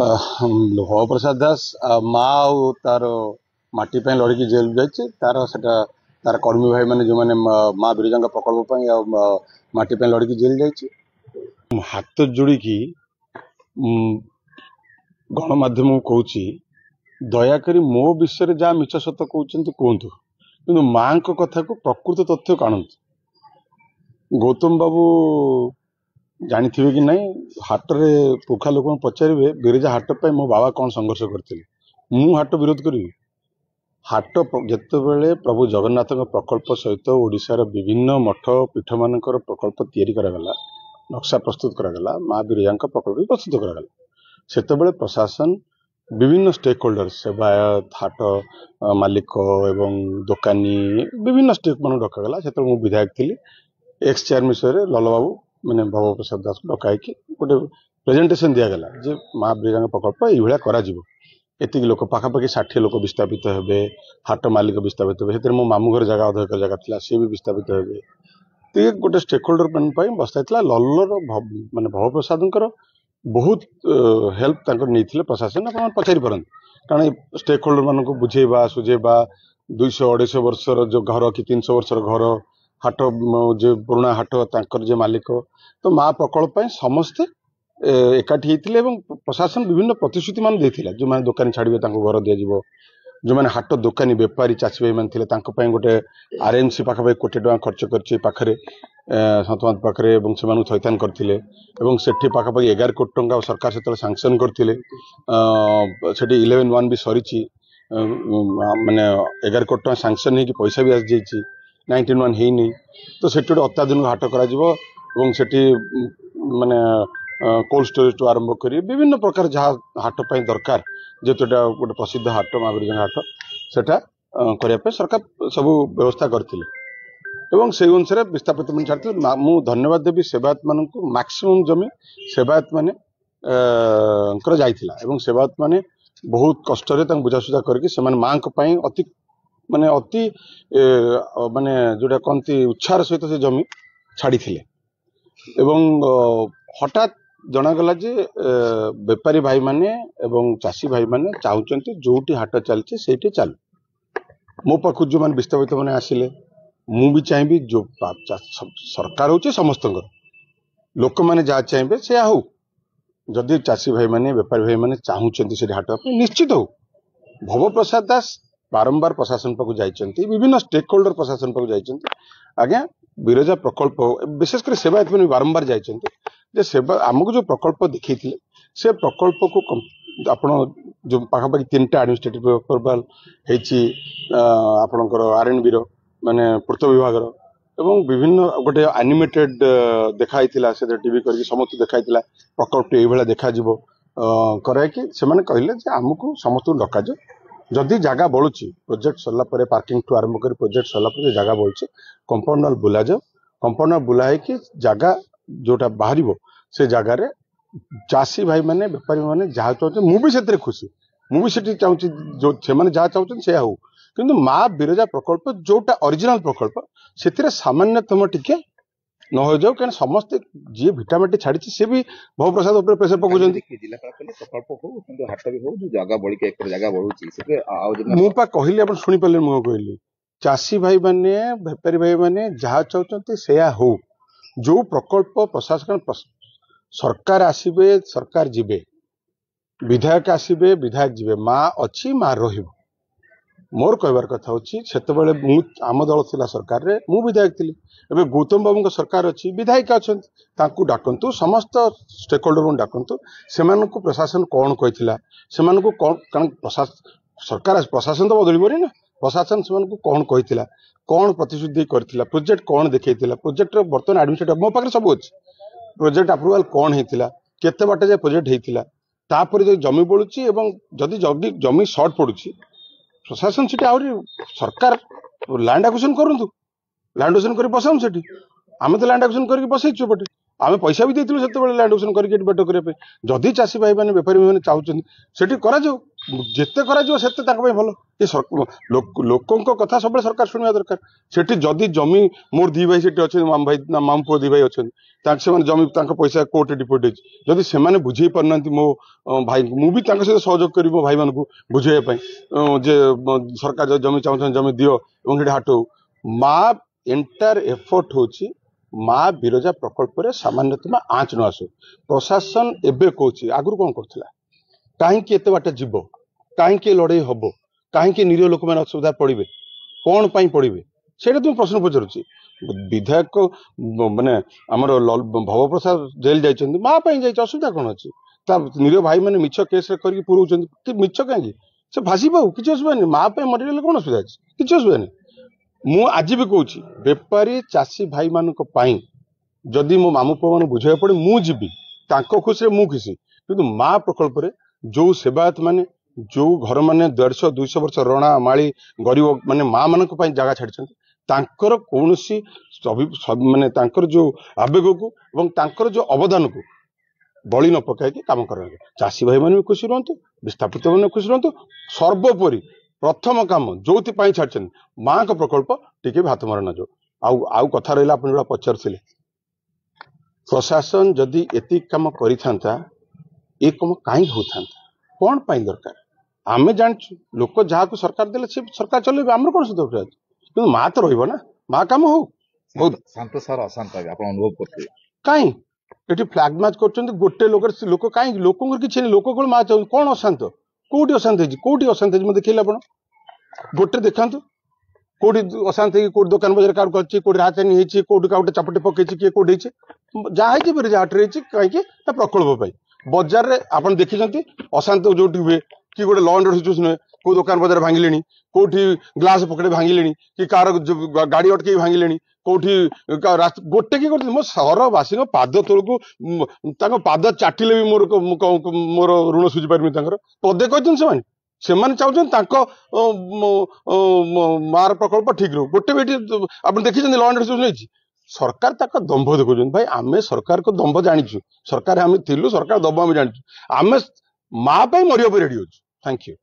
लोह प्रसाद दास माँ तार माटी लड़की जेल जाइए तार सेटा तार कर्मी भाई मैंने जो मैंने माँ बिरजा प्रकल्प माटी लड़की जेल जाइए हाथ जोड़ी गणमाध्यम कहूँ दयाकोरी मो विषय जहाँ मिछ सत कहते कहतु कि माँ कथा को प्रकृत तथ्य काणु गौतम बाबू जानी कि नहीं हाट रे पुखा लोक पचारे बिरजा हाट पे मो बाबा कौन संघर्ष करते मु हाट विरोध करी हाट जितेबले प्रभु जगन्नाथ प्रकल्प सहित ओडिशार विभिन्न मठ पीठ मानकर प्रकल्प तैयारी करागला नक्शा प्रस्तुत करागला माँ बिरजा प्रकल्प प्रस्तुत करागला सेतेबले प्रशासन विभिन्न स्टेक होल्डर सेवायत हाट मालिक एवं दोकानी विभिन्न स्टेक मान डकागला से मु विधायक थी एक्स चेयर विषय लल बाबू मैंने भव प्रसाद दास को डकाई गोटे प्रेजेंटेशन दिगला जे माँ बिरजा प्रकल्प ये एतिक लोक पाखापाखि 60 लोक विस्थापित हे हाट मालिक विस्थापित हे मो मामू घर जगह अध जगह थी सी भी विस्थापित हे तो गोटे स्टेक होल्डर मान बसता लल्लर मानने भव प्रसाद बहुत हेल्प नहीं प्रशासन आप पचारि पारन कारण स्टेक होल्डर मान बुझेबा सुझेबा 200-250 वर्षर जो घर कि 300 वर्षर घर हाट जो पुराणा हाट तांकर जे मालिक तो माँ प्रकल्प समस्ते एकाठी होते प्रशासन विभिन्न प्रतिश्रुति मान देथिला जो माने दुकान छाड़िबे तांको घर दिया जिवो जो माने हाट दुकानी व्यापारी चाषी भाई माने थिले तांको पय गोटे आरएमसी पाखा भाई कोटी टका खर्च करछि पाखरे सतमत पाखरे एवं से मानु थैतान करथिले एवं सेठी पाखा भाई 11 कोटी टका सरकार सेतले सैंक्शन करथिले सेठी 11-1 भी सरीछि माने 11 कोटी टका सैंक्शन हे कि पैसा भी आस जाइछि 19-1 हेई नै तो सेठी अत्याधुनिक हाट करा जिवो एवं सेठी माने कोल्ड स्टोरेज टू आरंभ करी विभिन्न प्रकार जहाँ हाट पाई दरकार जेहेतु गोटे प्रसिद्ध हाट माँ बिरजा हाट सेटा करने सरकार सब व्यवस्था करते से अनुसार विस्थापित मन छाड़ते मु धन्यवाद देवी सेवायत मान मैक्सिमम जमी सेवायत माने सेवायत माने बहुत कष्ट बुझासुझा करके माँ अति माने अति माने जोटा कहती उत्साह सहित से जमी छाड़ी हठात जनागला जे बेपारी भाई माने एवं चाषी भाई माने चाहते जोटी हाट चलती से चालू मो पाखु जो मैंने विस्थापित मैंने आसिले मु भी चाहिए जो सरकार हूँ समस्त लोक मैंने जहाँ चाहिए से हो जदि चाषी भाई माने बेपारी भाई माने चाहते से हाट निश्चित हो भव प्रसाद दास बारंबार प्रशासन पाक जाइए विभिन्न स्टेक होल्डर प्रशासन पाक जाइए आज्ञा बिरजा प्रकल्प विशेषकर सेवायत मैंने बारंबार जाइए सेवा आमको जो प्रकल्प देखी से प्रकल्प को आपण जो पाखापाखि 3टा एडमिनिस्ट्रेटिव अप्रूवाल आपणकर आरएनबी माने पूर्त विभाग एवं विभिन्न गोटे एनिमेटेड देखाई से टीवी करके समस्त देखाई प्रकल्प ये देखा कराई से कहले आमको समस्त डका जदि जगह बढ़ुची प्रोजेक्ट सरला परे पार्किंग ठू आरंभ कर प्रोजेक्ट सरला परे जगह बढ़ुची कंपाउंड वाल बुला जाओ कंपाउंड वाल बुला है जगह जोटा बाहर से जगार चाषी भाई माने बेपारी माने जहाँ चाहते मुझे खुशी मुझे चाहूँ जो से जहाँ चाहते से हो किंतु माँ बिरजा प्रकल्प जोटा ओरिजिनल प्रकल्प से सामान्यतम टिके न हो जाओ क्या समस्ते जी भिटामिटी छाड़ी सी भी भव प्रसाद उपर प्रेसर पकाउछन प्रकल्प हो किंतु हाट भी हो जो जगह बढ़ी के एक जगह बढ़ुची से मु पा कहली आपण सुनि पले मु कहली चाषी भाई माने बेपारी भाई माने जहाँ चाहते से हो जो प्रकल्प प्रशासन सरकार आसीबे सरकार जीवे विधायक आसीबे विधायक जीवे माँ अच्छी माँ रहिबो मोर कहबार कथा होची सेतेबेले मु आम दल थिला सरकार रे मु विधायक थिली एबे गौतम बाबू सरकार अच्छी विधायक अछंती तांकू डाकंतु समस्त स्टेक होल्डर को डाकंतु सेमानकु प्रशासन कौन कहिथिला सेमानकु कारण सरकार प्रशासन तो बदलिबोनी ना प्रशासन सेमानकु कौन कहिथिला कौन प्रतिश्रुति करथिला प्रोजेक्ट कौन देखैथिला प्रोजेक्ट रे वर्तमान एडमिनिस्ट्रेटिव मो पाखरे सब अछि प्रोजेक्ट अप्रूवल कौन हेतिला केते बाटे जे प्रोजेक्ट हेतिला तापर जो जमी बळुची एवं जदि जमी शॉर्ट पडुची प्रशासन से सरकार लैंड एक्विजिशन करूँ लैंड एक्विजिशन कर बसाऊँ से आम तो लैंड एक्विजिशन करके बसईचु बटे आम पैसा भी देती से लैंड एक्विजिशन करके बेट करने जदि चाषी भाई मैंने बेपारी भाई चाहते से जिते भल ये लोकों कथा सब सरकार शुणा दरकार से जदि जमी मोर दी भाई से मामू भाई ना मामू पुओ दी भाई अच्छा ସେମାନେ ଜମି ତାଙ୍କ ପଇସା କୋର୍ଟରେ ଡିପୋଜିଟ୍ ହେଇଛି ଯଦି ସେମାନେ ବୁଝେଇ ପାରୁନାହାନ୍ତି ମୋ ଭାଇଙ୍କୁ ମୁଁ ବି ତାଙ୍କ ସହିତ ସହଯୋଗ କରିବି ମୋ ଭାଇମାନଙ୍କୁ ବୁଝେଇବା ପାଇଁ ଯେ ସରକାର ଯଦି ଜମି ଚାହୁଁଛନ୍ତି ଜମି ଦିଅ ଏବଂ ସେଠି ହାଟ ହଉ ମା ଏଣ୍ଟାୟାର ଏଫର୍ଟ ହଉଛି ମା ବିରଜା ପ୍ରକଳ୍ପରେ ସାମାନ୍ୟତମ ଆଞ୍ଚ ନ ଆସୁ ପ୍ରଶାସନ ଏବେ କହୁଛି ଆଗରୁ କଣ କରୁଥିଲା କାହିଁକି ଏତେ ବାଟ ଯିବ କାହିଁକି ଲଢେଇ ହବ କାହିଁକି ନିରୀହ ଲୋକମାନେ ଅସୁବିଧା ପଡିବେ କଣ ପାଇଁ ପଡିବେ ସେଇଟା ତ ମୁଁ ପ୍ରଶ୍ନ ପଚାରୁଛି ବିଧାୟକ ମାନେ ଆମର ଭବପ୍ରସାଦ ଜେଲ ଯାଇଛନ୍ତି ମା ପାଇଁ ଯାଇଛି ଅସୁବିଧା କଣ ଅଛି ତା ନିରୀହ ଭାଇ ମାନେ ମିଛ କେସରେ କରିକି ପୁରଉଛନ୍ତି ମିଛ କାହିଁକି ସେ ଭାସି ପାଉ କିଛି ଅସୁବିଧା ନାହିଁ ମା ପାଇଁ ମରିଗଲେ କଣ ଅସୁବିଧା ଅଛି କିଛି ଅସୁବିଧା ନାହିଁ ମୁଁ ଆଜି ବି କହୁଛି ବେପାରୀ ଚାଷୀ ଭାଇ ମାନଙ୍କ ପାଇଁ ଯଦି ମୋ ମାମୁ ପୁଅ ମାନଙ୍କୁ ବୁଝେଇବାକୁ ପଡେ ମୁଁ ଯିବି ତାଙ୍କ ଖୁସିରେ ମୁଁ ଖୁସି କିନ୍ତୁ ମା ପ୍ରକଳ୍ପରେ ଯୋଉ ସେବାୟତ ମାନେ ଯୋଉ ଘର ମାନେ 150-200 ବର୍ଷ ରଣା ମାଳି ଗରିବ ମାନେ ମା ମାନଙ୍କ ପାଇଁ ଜାଗା ଛାଡିଛନ୍ତି ତାଙ୍କର କୌଣସି ମାନେ ତାଙ୍କର ଯୋଉ ଆବେଗକୁ ଏବଂ ତାଙ୍କର ଯୋଉ ଅବଦାନକୁ ବଳି ନ ପକାଇକି କାମ କରାଯାଏ ଚାଷୀ ଭାଇ ମାନେ ବି ଖୁସି ରୁହନ୍ତୁ ବିସ୍ଥାପିତ ମାନେ ଖୁସି ରୁହନ୍ତୁ ସର୍ବୋପରି ପ୍ରଥମ କାମ ଯୋଉଥିପାଇଁ ଛାଡିଛନ୍ତି ମାଙ୍କ ପ୍ରକଳ୍ପ ଟିକେ ବି ହାତ ମରା ନ ଯାଉ ଆଉ କଥା ରହିଲା ଆପଣ ଯୋଉଟା ପଚାରୁଥିଲେ ପ୍ରଶାସନ ଯଦି ଏତିକି କାମ କରିଥାନ୍ତା ଏ କାମ କାହିଁକି ହଉଥାନ୍ତା କଣ ପାଇଁ ଦରକାର ଆମେ ଜାଣିଛୁ ଲୋକ ଯାହାକୁ ସରକାର ଦେଲେ ସେ ସରକାର ଚଲେଇବେ ଆମର କଣ ସୁବିଧା ଅଛି କିନ୍ତୁ ମା ତ ରହିବ ନା ମା କାମ ହଉ ବହୁତ ଶାନ୍ତ ସାର ଅଶାନ୍ତ ଆପଣ ଅନୁଭବ କରୁଥିବେ କାହିଁ ଏଠି ଫ୍ଲାଗ ମାର୍ଚ୍ଚ କରୁଛନ୍ତି ଗୋଟେ ଲୋକ କାହିଁକି ଲୋକଙ୍କର କିଛି ନାହିଁ ଲୋକ କଣ ମା ଚାହୁଁଛନ୍ତି କଣ ଅଶାନ୍ତ କୋଉଠି ଅଶାନ୍ତ ହେଇଛି ମୁଁ ଦେଖେଇଲେ ଆପଣ ଗୋଟେ ଦେଖାନ୍ତୁ କୋଉଠି ଅଶାନ୍ତ ହେଇକି କୋଉଠି ଦୋକାନ ବଜାର କାହାକୁ କରିଛି କୋଉଠି ହାତାନି ହେଇଛି କୋଉଠି କାଉଟେ ଚାପଟି ପକେଇଛି କିଏ କୋଉଠି ହେଇଛି ଯାହା ହେଇଛି ବେରେ ହାଟରେ ହେଇଛି କାହିଁକି ତା ପ୍ରକଳ୍ପ ପାଇଁ ବଜାରରେ ଆପଣ ଦେଖିଛନ୍ତି ଅଶାନ୍ତ ଯୋଉଠି ହୁଏ କି ଗୋଟେ ଲ ଆଣ୍ଡ ଅର୍ଡର ସିଚୁଏସନ ହୁଏ କୋଉ ଦୋକାନ ବଜାର ଭାଙ୍ଗିଲେଣି କୋଉଠି ଗ୍ଲାସ ପକେଟ ଭାଙ୍ଗିଲେଣି କି କାହାର ଗାଡି ଅଟକେଇ ଭାଙ୍ଗିଲେଣି କୋଉଠି ଗୋଟେ କିଏ କରୁଛନ୍ତି ମୋ ସହରବାସୀଙ୍କ ପାଦ ତଳକୁ ତାଙ୍କ ପାଦ ଚାଟିଲେ ବି ମୋର ଋଣ ସୁଝି ପାରିବି ତାଙ୍କର ପଦେ କହିଛନ୍ତି ସେମାନେ ଚାହୁଁଛନ୍ତି ତାଙ୍କ ମାର ପ୍ରକଳ୍ପ ଠିକ ରହୁ ଗୋଟେ ବି ଏଠି ଆପଣ ଦେଖିଛନ୍ତି ଲ ଆଣ୍ଡ ଅର୍ଡର ସିଚୁଏସନ ହେଇଛି ସରକାର ତାଙ୍କ ଦମ୍ଭ ଦେଖୁଛନ୍ତି ଭାଇ ଆମେ ସରକାରଙ୍କ ଦମ୍ଭ ଜାଣିଛୁ ସରକାର ଆମେ ଥିଲୁ ସରକାର ଦମ୍ଭ ଆମେ ଜାଣିଛୁ ଆମେ ମା ପାଇଁ ମରିବା ପାଇଁ ରେଡି ଅଛୁ ଥ୍ୟାଙ୍କ ୟୁ